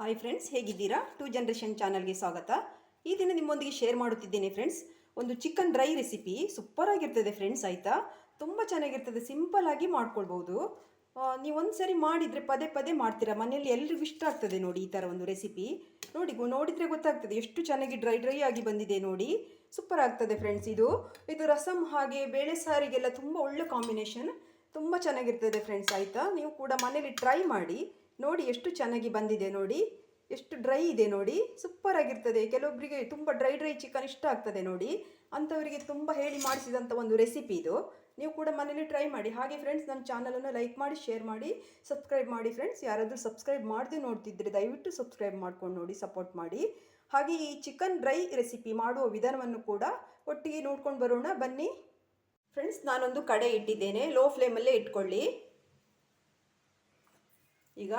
Hi friends, ಹೇಗಿದ್ದೀರಾ? To generation ಚಾನಲ್ಗೆ ಸ್ವಾಗತ. ಈ ದಿನ ನಿಮ್ಮೊಂದಿಗೆ ಶೇರ್ ಮಾಡುತ್ತಿದ್ದೇನೆ ಫ್ರೆಂಡ್ಸ್. ಒಂದು ಚಿಕನ್ ಡ್ರೈ ರೆಸಿಪಿ ಸೂಪರ್ ಆಗಿರ್ತದೆ ಫ್ರೆಂಡ್ಸ್. ಆಯಿತಾ, ತುಂಬ ಚೆನ್ನಾಗಿರ್ತದೆ, ಸಿಂಪಲ್ ಆಗಿ ಮಾಡ್ಕೊಳ್ಬೋದು. ನೀವು ಒಂದು ಸರಿ ಮಾಡಿದರೆ ಪದೇ ಪದೇ ಮಾಡ್ತೀರಾ, ಮನೆಯಲ್ಲಿ ಎಲ್ರಿಗೂ ಇಷ್ಟ ಆಗ್ತದೆ ನೋಡಿ. ಈ ಥರ ಒಂದು ರೆಸಿಪಿ ನೋಡಿದರೆ ಗೊತ್ತಾಗ್ತದೆ ಎಷ್ಟು ಚೆನ್ನಾಗಿ ಡ್ರೈ ಡ್ರೈ ಆಗಿ ಬಂದಿದೆ ನೋಡಿ. ಸೂಪರ್ ಆಗ್ತದೆ ಫ್ರೆಂಡ್ಸ್. ಇದು ರಸಮ್ ಹಾಗೆ ಬೇಳೆ ಸಾರಿಗೆಲ್ಲ ತುಂಬ ಒಳ್ಳೆ ಕಾಂಬಿನೇಷನ್, ತುಂಬ ಚೆನ್ನಾಗಿರ್ತದೆ ಫ್ರೆಂಡ್ಸ್. ಆಯಿತಾ, ನೀವು ಕೂಡ ಮನೇಲಿ ಟ್ರೈ ಮಾಡಿ ನೋಡಿ. ಎಷ್ಟು ಚೆನ್ನಾಗಿ ಬಂದಿದೆ ನೋಡಿ, ಎಷ್ಟು ಡ್ರೈ ಇದೆ ನೋಡಿ, ಸೂಪರ್ ಆಗಿರ್ತದೆ. ಕೆಲವೊಬ್ಬರಿಗೆ ತುಂಬ ಡ್ರೈ ಚಿಕನ್ ಇಷ್ಟ ಆಗ್ತದೆ ನೋಡಿ, ಅಂಥವರಿಗೆ ತುಂಬ ಹೇಳಿ ಮಾಡಿಸಿದಂಥ ಒಂದು ರೆಸಿಪಿ ಇದು. ನೀವು ಕೂಡ ಮನೇಲಿ ಟ್ರೈ ಮಾಡಿ. ಹಾಗೆ ಫ್ರೆಂಡ್ಸ್, ನನ್ನ ಚಾನಲನ್ನು ಲೈಕ್ ಮಾಡಿ, ಶೇರ್ ಮಾಡಿ, ಸಬ್ಸ್ಕ್ರೈಬ್ ಮಾಡಿ ಫ್ರೆಂಡ್ಸ್. ಯಾರಾದರೂ ಸಬ್ಸ್ಕ್ರೈಬ್ ಮಾಡದೆ ನೋಡ್ತಿದ್ರೆ ದಯವಿಟ್ಟು ಸಬ್ಸ್ಕ್ರೈಬ್ ಮಾಡ್ಕೊಂಡು ನೋಡಿ, ಸಪೋರ್ಟ್ ಮಾಡಿ. ಹಾಗೆ ಈ ಚಿಕನ್ ಡ್ರೈ ರೆಸಿಪಿ ಮಾಡುವ ವಿಧಾನವನ್ನು ಕೂಡ ಒಟ್ಟಿಗೆ ನೋಡ್ಕೊಂಡು ಬರೋಣ ಬನ್ನಿ ಫ್ರೆಂಡ್ಸ್. ನಾನೊಂದು ಕಡೆ ಇಟ್ಟಿದ್ದೇನೆ, ಲೋ ಫ್ಲೇಮಲ್ಲೇ ಇಟ್ಕೊಳ್ಳಿ. ಈಗ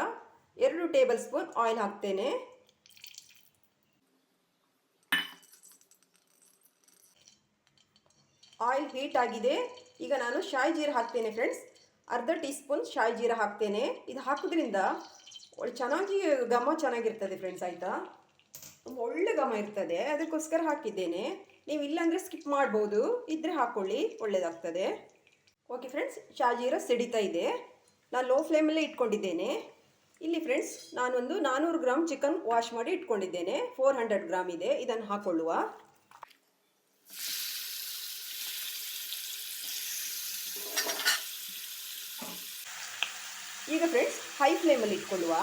2 ಟೇಬಲ್ ಸ್ಪೂನ್ ಆಯಿಲ್ ಹಾಕ್ತೇನೆ. ಆಯಿಲ್ ಹೀಟ್ ಆಗಿದೆ. ಈಗ ನಾನು ಶಾಯಿ ಜೀರ ಹಾಕ್ತೇನೆ ಫ್ರೆಂಡ್ಸ್. ಅರ್ಧ ಟೀ ಸ್ಪೂನ್ ಶಾಯಿ ಜೀರ ಹಾಕ್ತೇನೆ. ಇದು ಹಾಕೋದ್ರಿಂದ ಚೆನ್ನಾಗಿ ಘಮ ಚೆನ್ನಾಗಿರ್ತದೆ ಫ್ರೆಂಡ್ಸ್. ಆಯಿತಾ, ಒಳ್ಳೆ ಘಮ ಇರ್ತದೆ, ಅದಕ್ಕೋಸ್ಕರ ಹಾಕಿದ್ದೇನೆ. ನೀವು ಇಲ್ಲಾಂದರೆ ಸ್ಕಿಪ್ ಮಾಡ್ಬೋದು, ಇದ್ದರೆ ಹಾಕ್ಕೊಳ್ಳಿ, ಒಳ್ಳೆಯದಾಗ್ತದೆ. ಓಕೆ ಫ್ರೆಂಡ್ಸ್, ಶಾಯಿ ಜೀರ ಸಿಡಿತಾ ಇದೆ. ನಾನು ಲೋ ಫ್ಲೇಮಲ್ಲೇ ಇಟ್ಕೊಂಡಿದ್ದೇನೆ. ಇಲ್ಲಿ ಫ್ರೆಂಡ್ಸ್, ನಾನೊಂದು 400 ಗ್ರಾಮ್ ಚಿಕನ್ ವಾಶ್ ಮಾಡಿ ಇಟ್ಕೊಂಡಿದ್ದೇನೆ. 400 ಗ್ರಾಮ್ ಇದೆ, ಇದನ್ನು ಹಾಕೊಳ್ಳುವ. ಈಗ ಫ್ರೆಂಡ್ಸ್, ಹೈ ಫ್ಲೇಮಲ್ಲಿ ಇಟ್ಕೊಳ್ಳುವ.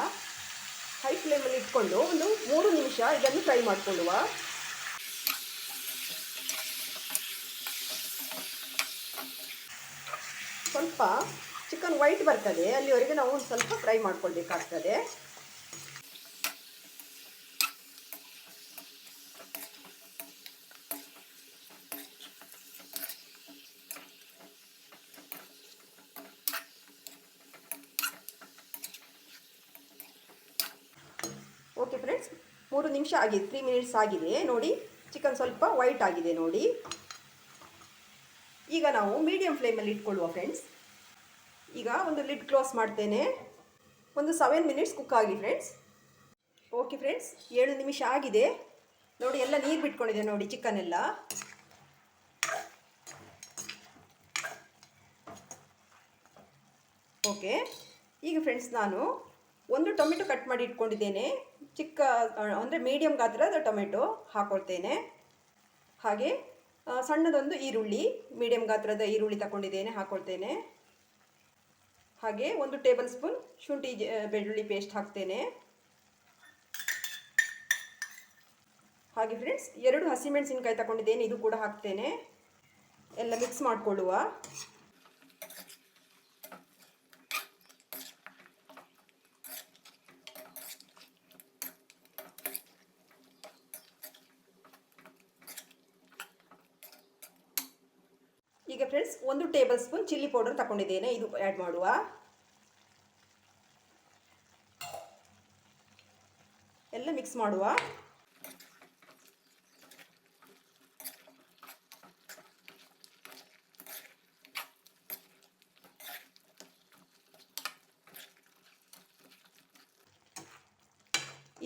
ಹೈ ಫ್ಲೇಮಲ್ಲಿ ಇಟ್ಕೊಂಡು ಒಂದು 3 ನಿಮಿಷ ಇದನ್ನು ಫ್ರೈ ಮಾಡಿಕೊಳ್ಳುವ. ಸ್ವಲ್ಪ ಚಿಕನ್ ವೈಟ್ ಬರ್ತದೆ, ಅಲ್ಲಿವರೆಗೆ ನಾವು ಒಂದು ಸ್ವಲ್ಪ ಫ್ರೈ ಮಾಡ್ಕೊಳ್ಬೇಕಾಗ್ತದೆ. ಓಕೆ ಫ್ರೆಂಡ್ಸ್, 3 ನಿಮಿಷ ಆಗಿದೆ, 3 ಮಿನಿಟ್ಸ್ ಆಗಿದೆ ನೋಡಿ. ಚಿಕನ್ ಸ್ವಲ್ಪ ವೈಟ್ ಆಗಿದೆ ನೋಡಿ. ಈಗ ನಾವು ಮೀಡಿಯಂ ಫ್ಲೇಮಲ್ಲಿ ಇಟ್ಕೊಳ್ಳುವ ಫ್ರೆಂಡ್ಸ್. ಈಗ ಒಂದು ಲಿಡ್ ಕ್ಲೋಸ್ ಮಾಡ್ತೇನೆ. ಒಂದು 7 ಮಿನಿಟ್ಸ್ ಕುಕ್ ಆಗಿ ಫ್ರೆಂಡ್ಸ್. ಓಕೆ ಫ್ರೆಂಡ್ಸ್, 7 ನಿಮಿಷ ಆಗಿದೆ ನೋಡಿ. ಎಲ್ಲ ನೀರು ಬಿಟ್ಕೊಂಡಿದೆ ನೋಡಿ ಚಿಕನ್ ಎಲ್ಲ. ಓಕೆ, ಈಗ ಫ್ರೆಂಡ್ಸ್, ನಾನು ಒಂದು ಟೊಮೆಟೊ ಕಟ್ ಮಾಡಿ ಇಟ್ಕೊಂಡಿದ್ದೇನೆ. ಚಿಕ್ಕ ಅಂದರೆ ಮೀಡಿಯಂ ಗಾತ್ರದ ಟೊಮೆಟೊ ಹಾಕ್ಕೊಳ್ತೇನೆ. ಹಾಗೆ ಸಣ್ಣದೊಂದು ಈರುಳ್ಳಿ, ಮೀಡಿಯಂ ಗಾತ್ರದ ಈರುಳ್ಳಿ ತಗೊಂಡಿದ್ದೇನೆ, ಹಾಕ್ಕೊಳ್ತೇನೆ. ಹಾಗೆ 1 ಟೇಬಲ್ ಸ್ಪೂನ್ ಶುಂಠಿ ಬೆಳ್ಳುಳ್ಳಿ ಪೇಸ್ಟ್ ಹಾಕ್ತೇನೆ. ಹಾಗೆ ಫ್ರೆಂಡ್ಸ್, 2 ಹಸಿಮೆಣಸಿನಕಾಯಿ ತಗೊಂಡಿದ್ದೇನೆ, ಇದು ಕೂಡ ಹಾಕ್ತೇನೆ. ಎಲ್ಲ ಮಿಕ್ಸ್ ಮಾಡಿಕೊಳ್ಳುವ. ಈಗ friends, 1 tablespoon chilli powder ತಗೊಂಡಿದ್ದೇನೆ, ಇದು ಆ್ಯಡ್ ಮಾಡುವ. ಎಲ್ಲ ಮಿಕ್ಸ್ ಮಾಡುವ.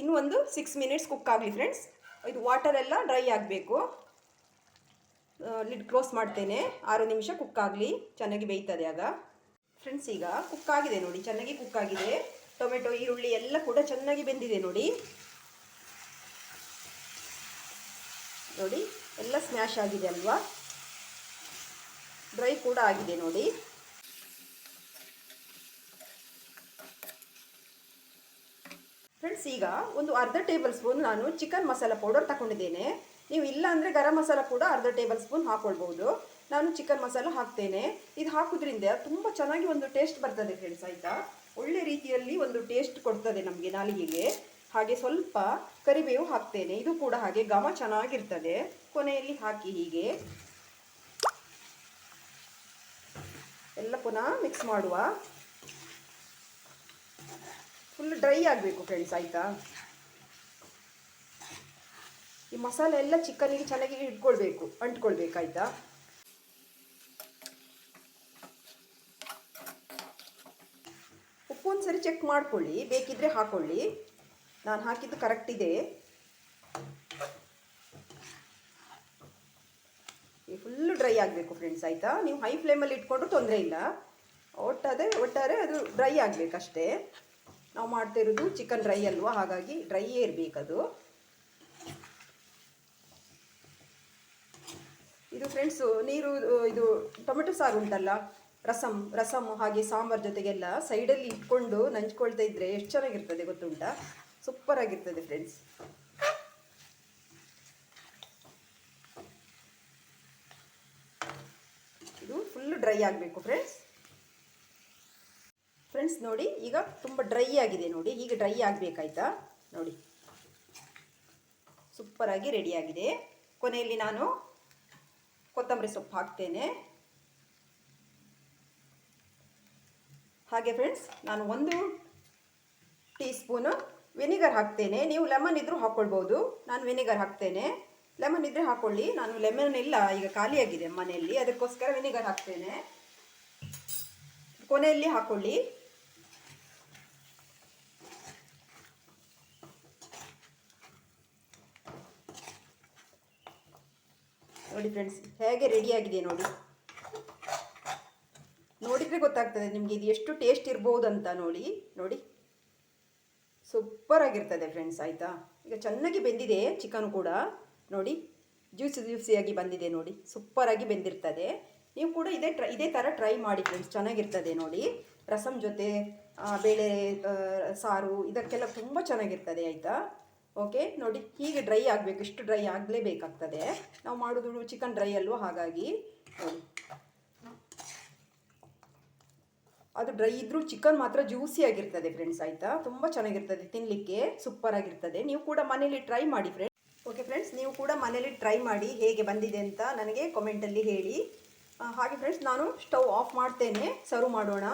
ಇನ್ನು ಒಂದು 6 ಮಿನಿಟ್ಸ್ ಕುಕ್ ಆಗಲಿ ಫ್ರೆಂಡ್ಸ್. ಇದು ವಾಟರ್ ಎಲ್ಲ ಡ್ರೈ ಆಗಬೇಕು. ಲಿಡ್ ಕ್ಲೋಸ್ ಮಾಡ್ತೇನೆ. 6 ನಿಮಿಷ ಕುಕ್ ಆಗಲಿ, ಚೆನ್ನಾಗಿ ಬೇಯ್ತದೆ ಆಗ. ಫ್ರೆಂಡ್ಸ್, ಈಗ ಕುಕ್ ಆಗಿದೆ ನೋಡಿ, ಚೆನ್ನಾಗಿ ಕುಕ್ ಆಗಿದೆ. ಟೊಮೆಟೊ ಈರುಳ್ಳಿ ಎಲ್ಲ ಕೂಡ ಚೆನ್ನಾಗಿ ಬೆಂದಿದೆ ನೋಡಿ. ನೋಡಿ, ಎಲ್ಲ ಸ್ಮ್ಯಾಶ್ ಆಗಿದೆ ಅಲ್ವಾ, ಡ್ರೈ ಕೂಡ ಆಗಿದೆ ನೋಡಿ. ಫ್ರೆಂಡ್ಸ್, ಈಗ ಒಂದು ಅರ್ಧ ಟೇಬಲ್ ಸ್ಪೂನ್ ನಾನು ಚಿಕನ್ ಮಸಾಲ ಪೌಡರ್ ತಗೊಂಡಿದ್ದೇನೆ. ನೀವು ಇಲ್ಲ ಅಂದರೆ ಗರಂ ಮಸಾಲ ಕೂಡ ಅರ್ಧ ಟೇಬಲ್ ಸ್ಪೂನ್ ಹಾಕ್ಕೊಳ್ಬೋದು. ನಾನು ಚಿಕನ್ ಮಸಾಲ ಹಾಕ್ತೇನೆ. ಇದು ಹಾಕೋದ್ರಿಂದ ತುಂಬ ಚೆನ್ನಾಗಿ ಒಂದು ಟೇಸ್ಟ್ ಬರ್ತದೆ ಫ್ರೆಂಡ್ಸ್. ಆಯಿತಾ, ಒಳ್ಳೆ ರೀತಿಯಲ್ಲಿ ಒಂದು ಟೇಸ್ಟ್ ಕೊಡ್ತದೆ ನಮಗೆ ನಾಲಿಗೆಗೆ. ಹಾಗೆ ಸ್ವಲ್ಪ ಕರಿಬೇವು ಹಾಕ್ತೇನೆ, ಇದು ಕೂಡ ಹಾಗೆ ಘಮ ಚೆನ್ನಾಗಿರ್ತದೆ. ಕೊನೆಯಲ್ಲಿ ಹಾಕಿ ಹೀಗೆ ಎಲ್ಲ ಪುನಃ ಮಿಕ್ಸ್ ಮಾಡುವ. ಫುಲ್ ಡ್ರೈ ಆಗಬೇಕು ಫ್ರೆಂಡ್ಸ್. ಆಯಿತಾ, ಈ ಮಸಾಲೆ ಎಲ್ಲ ಚಿಕನ್ನಿಗೆ ಚೆನ್ನಾಗಿ ಅಂಟ್ಕೊಳ್ಬೇಕಾಯ್ತಾ. ಉಪ್ಪು ಒಂದು ಸರಿ ಚೆಕ್ ಮಾಡ್ಕೊಳ್ಳಿ, ಬೇಕಿದ್ರೆ ಹಾಕ್ಕೊಳ್ಳಿ. ನಾನು ಹಾಕಿದ್ದು ಕರೆಕ್ಟ್ ಇದೆ. ಫುಲ್ಲು ಡ್ರೈ ಆಗಬೇಕು ಫ್ರೆಂಡ್ಸ್, ಆಯಿತಾ? ನೀವು ಹೈ ಫ್ಲೇಮಲ್ಲಿ ಇಟ್ಕೊಂಡ್ರೂ ತೊಂದರೆ ಇಲ್ಲ. ಒಟ್ಟಾರೆ ಅದು ಡ್ರೈ ಆಗಬೇಕಷ್ಟೇ. ನಾವು ಮಾಡ್ತಿರೋದು ಚಿಕನ್ ಡ್ರೈ ಅಲ್ವಾ, ಹಾಗಾಗಿ ಡ್ರೈಯೇ ಇರಬೇಕದು. ಇದು ಫ್ರೆಂಡ್ಸು ಇದು ಟೊಮೆಟೊ ಸಾರು ಉಂಟಲ್ಲ, ರಸಮ್ ಹಾಗೆ ಸಾಂಬಾರು ಜೊತೆಗೆಲ್ಲ ಸೈಡಲ್ಲಿ ಇಟ್ಕೊಂಡು ನಂಚ್ಕೊಳ್ತಾ ಇದ್ದರೆ ಎಷ್ಟು ಚೆನ್ನಾಗಿರ್ತದೆ ಗೊತ್ತುಂಟಾ? ಸೂಪರ್ ಆಗಿರ್ತದೆ ಫ್ರೆಂಡ್ಸ್. ಇದು ಫುಲ್ಲು ಡ್ರೈ ಆಗಬೇಕು ಫ್ರೆಂಡ್ಸ್ ನೋಡಿ, ಈಗ ತುಂಬ ಡ್ರೈ ಆಗಿದೆ ನೋಡಿ. ಹೀಗೆ ಡ್ರೈ ಆಗಬೇಕಾಯ್ತಾ ನೋಡಿ, ಸೂಪರಾಗಿ ರೆಡಿಯಾಗಿದೆ. ಕೊನೆಯಲ್ಲಿ ನಾನು ಕೊತ್ತಂಬರಿ ಸೊಪ್ಪು ಹಾಕ್ತೇನೆ. ಹಾಗೆ ಫ್ರೆಂಡ್ಸ್, ನಾನು 1 ಟೀ ಸ್ಪೂನು ವಿನಿಗರ್ ಹಾಕ್ತೇನೆ. ನೀವು ಲೆಮನ್ ಇದ್ದರೂ ಹಾಕ್ಕೊಳ್ಬೋದು. ನಾನು ವಿನಿಗರ್ ಹಾಕ್ತೇನೆ. ಲೆಮನ್ ಇದ್ದರೆ ಹಾಕ್ಕೊಳ್ಳಿ. ನಾನು ಲೆಮನ್ ಇಲ್ಲ, ಈಗ ಖಾಲಿಯಾಗಿದೆ ಮನೆಯಲ್ಲಿ, ಅದಕ್ಕೋಸ್ಕರ ವಿನಿಗರ್ ಹಾಕ್ತೇನೆ. ಕೊನೆಯಲ್ಲಿ ಹಾಕ್ಕೊಳ್ಳಿ. ನೋಡಿ ಫ್ರೆಂಡ್ಸ್, ಹೇಗೆ ರೆಡಿಯಾಗಿದೆ ನೋಡಿ. ನೋಡಿದರೆ ಗೊತ್ತಾಗ್ತದೆ ನಿಮಗೆ ಇದು ಎಷ್ಟು ಟೇಸ್ಟ್ ಇರ್ಬೋದು ಅಂತ. ನೋಡಿ ಸೂಪರ್ ಆಗಿರ್ತದೆ ಫ್ರೆಂಡ್ಸ್, ಆಯಿತಾ? ಈಗ ಚೆನ್ನಾಗಿ ಬೆಂದಿದೆ ಚಿಕನ್ ಕೂಡ ನೋಡಿ, ಜ್ಯೂಸಿಯಾಗಿ ಬಂದಿದೆ ನೋಡಿ, ಸೂಪರಾಗಿ ಬೆಂದಿರ್ತದೆ. ನೀವು ಕೂಡ ಇದೇ ಥರ ಟ್ರೈ ಮಾಡಿ ಫ್ರೆಂಡ್ಸ್, ಚೆನ್ನಾಗಿರ್ತದೆ ನೋಡಿ. ರಸಮ್ ಜೊತೆ ಬೇಳೆ ಸಾರು ಇದಕ್ಕೆಲ್ಲ ತುಂಬ ಚೆನ್ನಾಗಿರ್ತದೆ, ಆಯಿತಾ? ಓಕೆ ನೋಡಿ, ಹೀಗೆ ಡ್ರೈ ಆಗಬೇಕು. ಇಷ್ಟು ಡ್ರೈ ಆಗಲೇಬೇಕಾಗ್ತದೆ. ನಾವು ಮಾಡೋದು ಚಿಕನ್ ಡ್ರೈ ಅಲ್ವಾ, ಹಾಗಾಗಿ ನೋಡಿ. ಅದು ಡ್ರೈ ಇದ್ದರೂ ಚಿಕನ್ ಮಾತ್ರ ಜ್ಯೂಸಿಯಾಗಿರ್ತದೆ ಫ್ರೆಂಡ್ಸ್, ಆಯಿತಾ? ತುಂಬ ಚೆನ್ನಾಗಿರ್ತದೆ ತಿನ್ನಲಿಕ್ಕೆ, ಸೂಪರ್ ಆಗಿರ್ತದೆ. ನೀವು ಕೂಡ ಮನೇಲಿ ಟ್ರೈ ಮಾಡಿ ಫ್ರೆಂಡ್ಸ್. ಓಕೆ ಫ್ರೆಂಡ್ಸ್, ನೀವು ಕೂಡ ಮನೇಲಿ ಟ್ರೈ ಮಾಡಿ ಹೇಗೆ ಬಂದಿದೆ ಅಂತ ನನಗೆ ಕಾಮೆಂಟಲ್ಲಿ ಹೇಳಿ. ಹಾಗೆ ಫ್ರೆಂಡ್ಸ್, ನಾನು ಸ್ಟವ್ ಆಫ್ ಮಾಡ್ತೇನೆ, ಸರ್ವ್ ಮಾಡೋಣ.